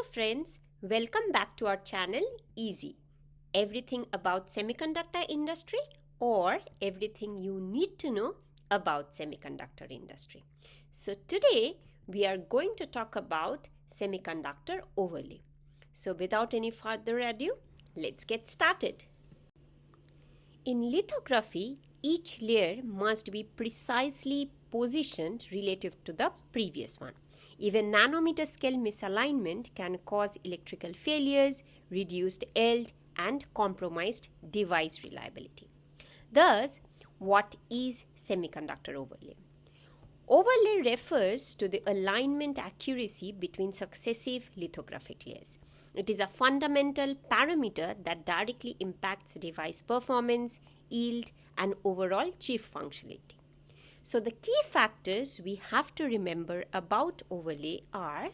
Hello friends, welcome back to our channel EASI. Everything about semiconductor industry or everything you need to know about semiconductor industry. So today we are going to talk about semiconductor overlay. So without any further ado, let's get started. In lithography, each layer must be precisely positioned relative to the previous one. Even nanometer scale misalignment can cause electrical failures, reduced yield, and compromised device reliability. Thus, what is semiconductor overlay? Overlay refers to the alignment accuracy between successive lithographic layers. It is a fundamental parameter that directly impacts device performance, yield, and overall chip functionality. So the key factors we have to remember about overlay are: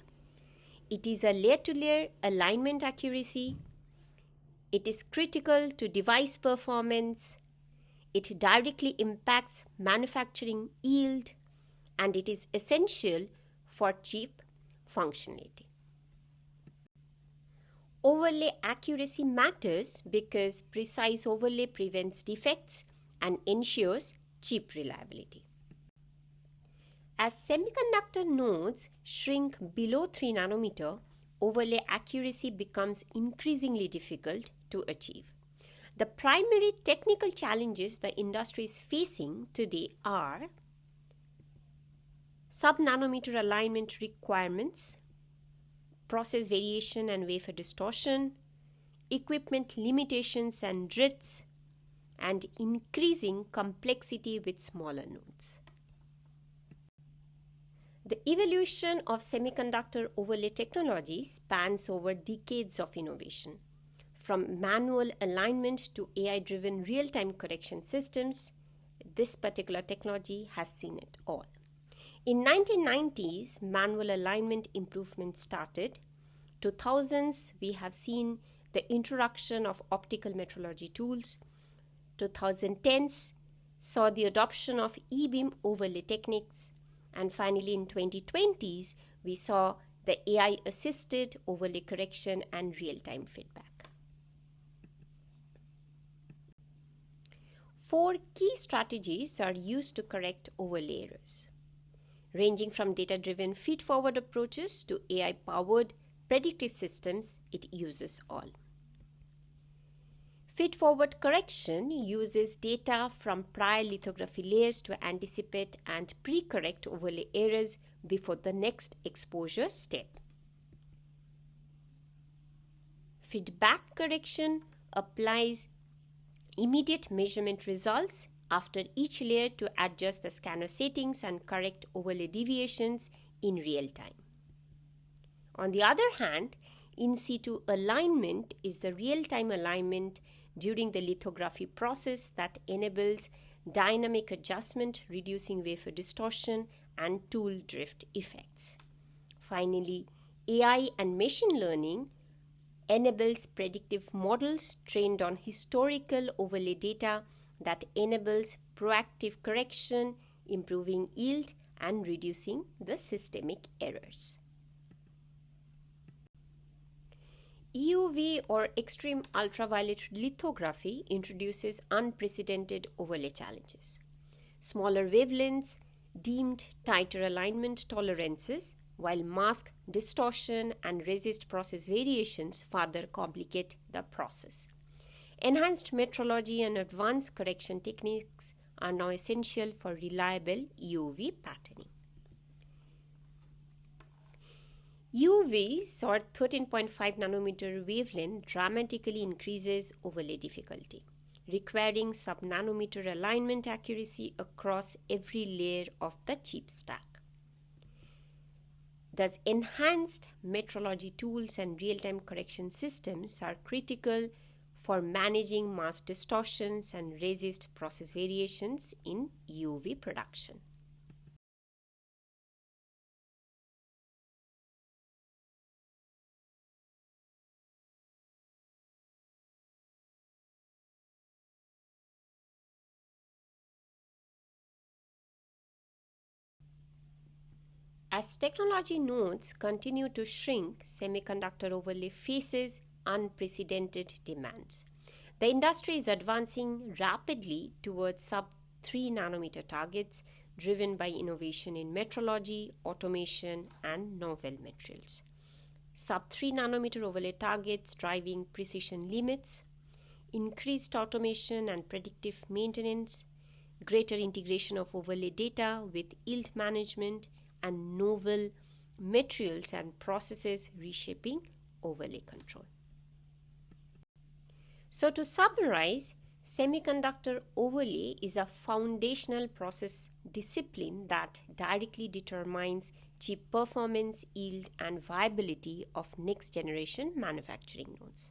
it is a layer-to-layer alignment accuracy, it is critical to device performance, it directly impacts manufacturing yield, and it is essential for chip functionality. Overlay accuracy matters because precise overlay prevents defects and ensures chip reliability. As semiconductor nodes shrink below 3 nanometer, overlay accuracy becomes increasingly difficult to achieve. The primary technical challenges the industry is facing today are sub-nanometer alignment requirements, process variation and wafer distortion, equipment limitations and drifts, and increasing complexity with smaller nodes. The evolution of semiconductor overlay technology spans over decades of innovation. From manual alignment to AI-driven real-time correction systems, this particular technology has seen it all. In 1990s, manual alignment improvement started. 2000s, we have seen the introduction of optical metrology tools. 2010s saw the adoption of E-beam overlay techniques. And finally, in 2020s, we saw the AI-assisted overlay correction and real-time feedback. 4 key strategies are used to correct overlay errors, ranging from data-driven feed-forward approaches to AI-powered predictive systems. It uses all. Feed-forward correction uses data from prior lithography layers to anticipate and pre-correct overlay errors before the next exposure step. Feedback correction applies immediate measurement results after each layer to adjust the scanner settings and correct overlay deviations in real time. On the other hand, in situ alignment is the real-time alignment during the lithography process that enables dynamic adjustment, reducing wafer distortion and tool drift effects. Finally, AI and machine learning enables predictive models trained on historical overlay data that enables proactive correction, improving yield and reducing the systemic errors. EUV or extreme ultraviolet lithography introduces unprecedented overlay challenges. Smaller wavelengths deemed tighter alignment tolerances, while mask distortion and resist process variations further complicate the process. Enhanced metrology and advanced correction techniques are now essential for reliable EUV patterning. UVs or 13.5 nanometer wavelength dramatically increases overlay difficulty, requiring sub-nanometer alignment accuracy across every layer of the chip stack. Thus, enhanced metrology tools and real-time correction systems are critical for managing mask distortions and resist process variations in EUV production. As technology nodes continue to shrink, semiconductor overlay faces unprecedented demands. The industry is advancing rapidly towards sub 3 nanometer targets driven by innovation in metrology, automation, and novel materials. Sub 3 nanometer overlay targets driving precision limits, increased automation and predictive maintenance, greater integration of overlay data with yield management, and novel materials and processes reshaping overlay control. So, to summarize, semiconductor overlay is a foundational process discipline that directly determines chip performance, yield, and viability of next generation manufacturing nodes.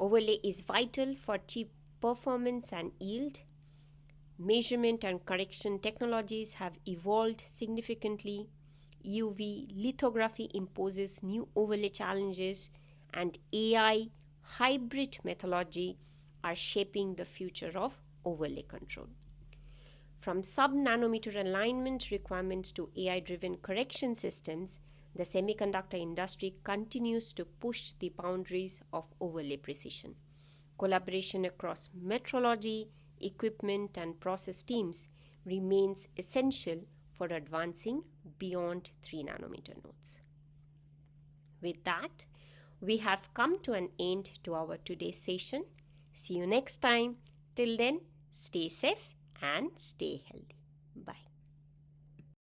Overlay is vital for chip performance and yield. Measurement and correction technologies have evolved significantly. UV lithography imposes new overlay challenges, and AI hybrid methodology are shaping the future of overlay control. From sub-nanometer alignment requirements to AI-driven correction systems, the semiconductor industry continues to push the boundaries of overlay precision. Collaboration across metrology, equipment, and process teams remains essential for advancing beyond 3 nanometer nodes. With that, we have come to an end to our today's session. See you next time. Till then, stay safe and stay healthy.